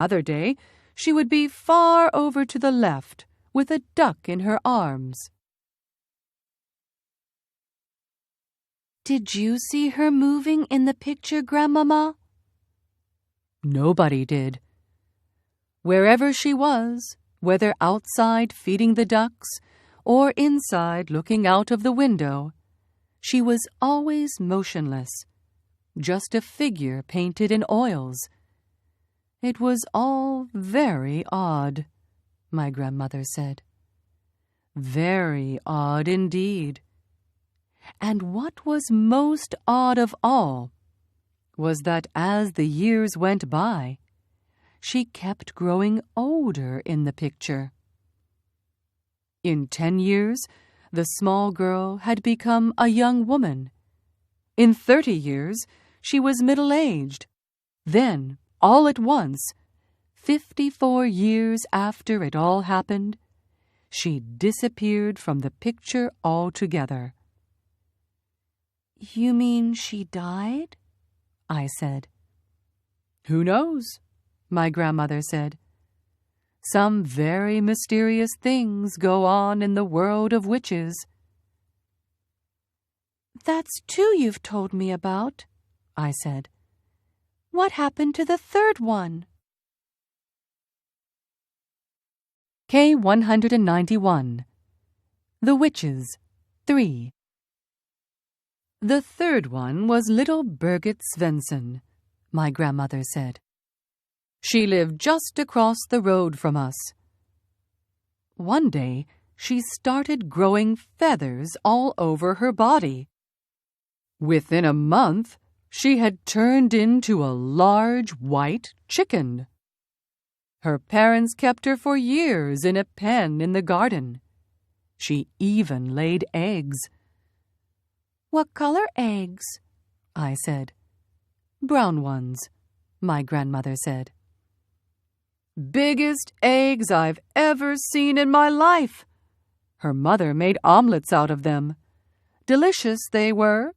Other day, she would be far over to the left, with a duck in her arms. Did you see her moving in the picture, Grandmama? Nobody did. Wherever she was, whether outside feeding the ducks or inside looking out of the window, she was always motionless, just a figure painted in oils. It was all very odd, my grandmother said. Very odd indeed. And what was most odd of all was that as the years went by, she kept growing older in the picture. In 10 years, the small girl had become a young woman. In 30 years, she was middle-aged. Then, all at once, 54 years after it all happened, she disappeared from the picture altogether. You mean she died? I said. Who knows? My grandmother said. Some very mysterious things go on in the world of witches. That's 2 you've told me about, I said. What happened to the third one? K-191. The Witches, 3. The third one was little Birgit Svensson, my grandmother said. She lived just across the road from us. One day, she started growing feathers all over her body. Within a month, she had turned into a large white chicken. Her parents kept her for years in a pen in the garden. She even laid eggs. What color eggs? I said. Brown ones, my grandmother said. Biggest eggs I've ever seen in my life. Her mother made omelets out of them. Delicious they were.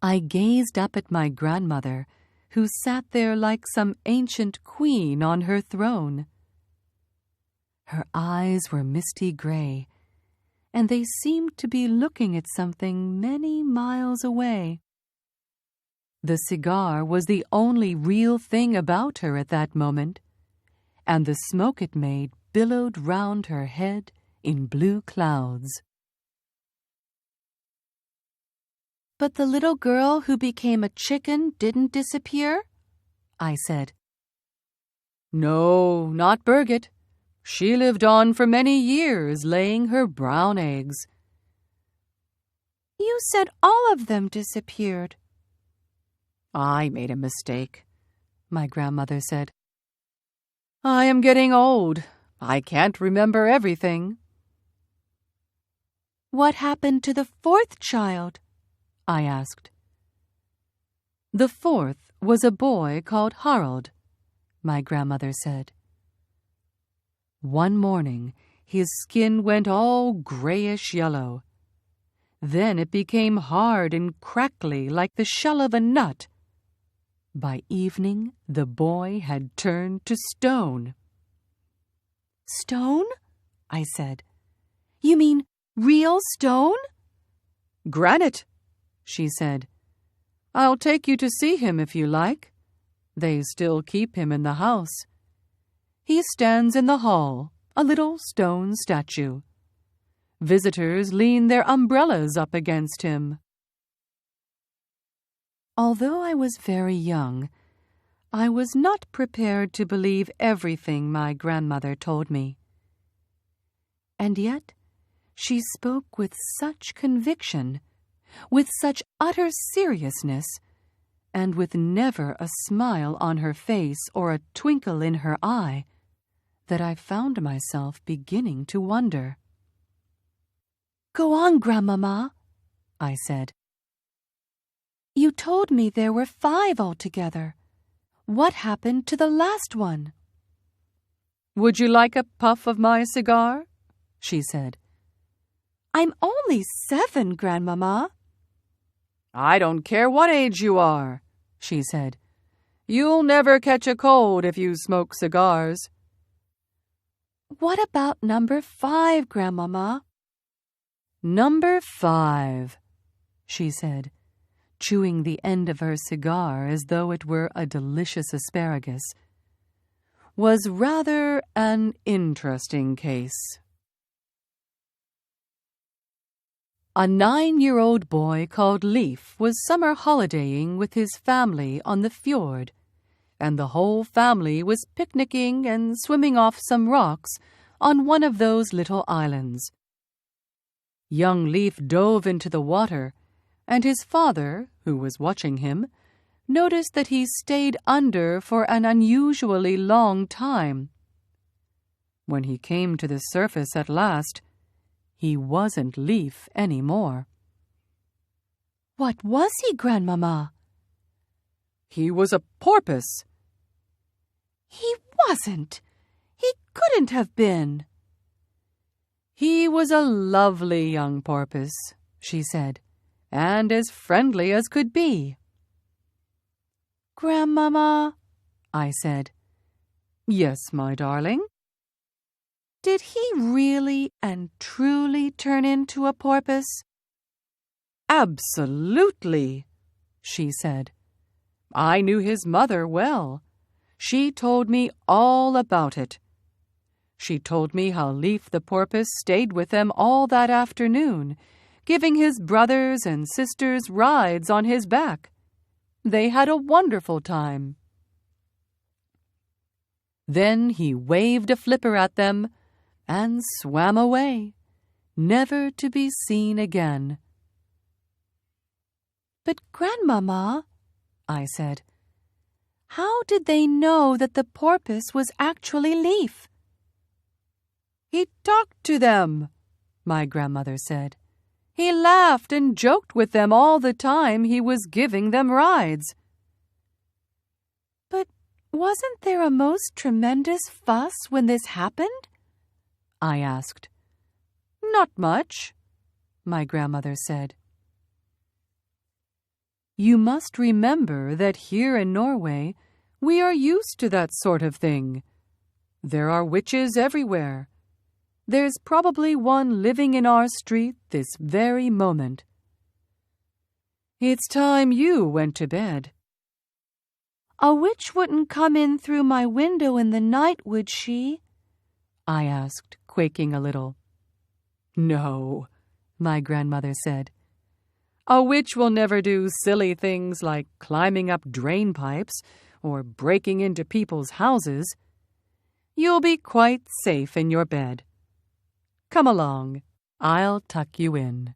I gazed up at my grandmother, who sat there like some ancient queen on her throne. Her eyes were misty gray, and they seemed to be looking at something many miles away. The cigar was the only real thing about her at that moment, and the smoke it made billowed round her head in blue clouds. But the little girl who became a chicken didn't disappear? I said. No, not Birgit. She lived on for many years, laying her brown eggs. You said all of them disappeared. I made a mistake, my grandmother said. I am getting old. I can't remember everything. What happened to the fourth child? I asked. The fourth was a boy called Harald, my grandmother said. One morning, his skin went all grayish-yellow. Then it became hard and crackly like the shell of a nut. By evening, the boy had turned to stone. Stone? I said. You mean real stone? Granite, she said. I'll take you to see him if you like. They still keep him in the house. He stands in the hall, a little stone statue. Visitors lean their umbrellas up against him. Although I was very young, I was not prepared to believe everything my grandmother told me. And yet, she spoke with such conviction, with such utter seriousness, and with never a smile on her face or a twinkle in her eye, that I found myself beginning to wonder. Go on, Grandmama, I said. You told me there were 5 altogether. What happened to the last one? Would you like a puff of my cigar? She said. I'm only 7, Grandmama. I don't care what age you are, she said. You'll never catch a cold if you smoke cigars." "What about number 5, Grandmama?" "Number 5, she said, chewing the end of her cigar as though it were a delicious asparagus, "was rather an interesting case." A 9-year-old boy called Leif was summer holidaying with his family on the fjord, and the whole family was picnicking and swimming off some rocks on one of those little islands. Young Leif dove into the water, and his father, who was watching him, noticed that he stayed under for an unusually long time. When he came to the surface at last, he wasn't Leif any more. "What was he, Grandmama?" "He was a porpoise." "He wasn't. He couldn't have been." "He was a lovely young porpoise," she said, "and as friendly as could be." "Grandmama," I said. "Yes, my darling?" "Did he really and truly turn into a porpoise?" "Absolutely," she said. "I knew his mother well. She told me all about it. She told me how Leif the porpoise stayed with them all that afternoon, giving his brothers and sisters rides on his back. They had a wonderful time. Then he waved a flipper at them and swam away, never to be seen again." "But, Grandmama," I said, "how did they know that the porpoise was actually Leif?" "He talked to them," my grandmother said. "He laughed and joked with them all the time he was giving them rides." "But wasn't there a most tremendous fuss when this happened?" I asked. "Not much," my grandmother said. "You must remember that here in Norway we are used to that sort of thing. There are witches everywhere. There's probably one living in our street this very moment. It's time you went to bed." "A witch wouldn't come in through my window in the night, would she?" I asked, quaking a little. "No," my grandmother said. "A witch will never do silly things like climbing up drain pipes or breaking into people's houses. You'll be quite safe in your bed. Come along, I'll tuck you in."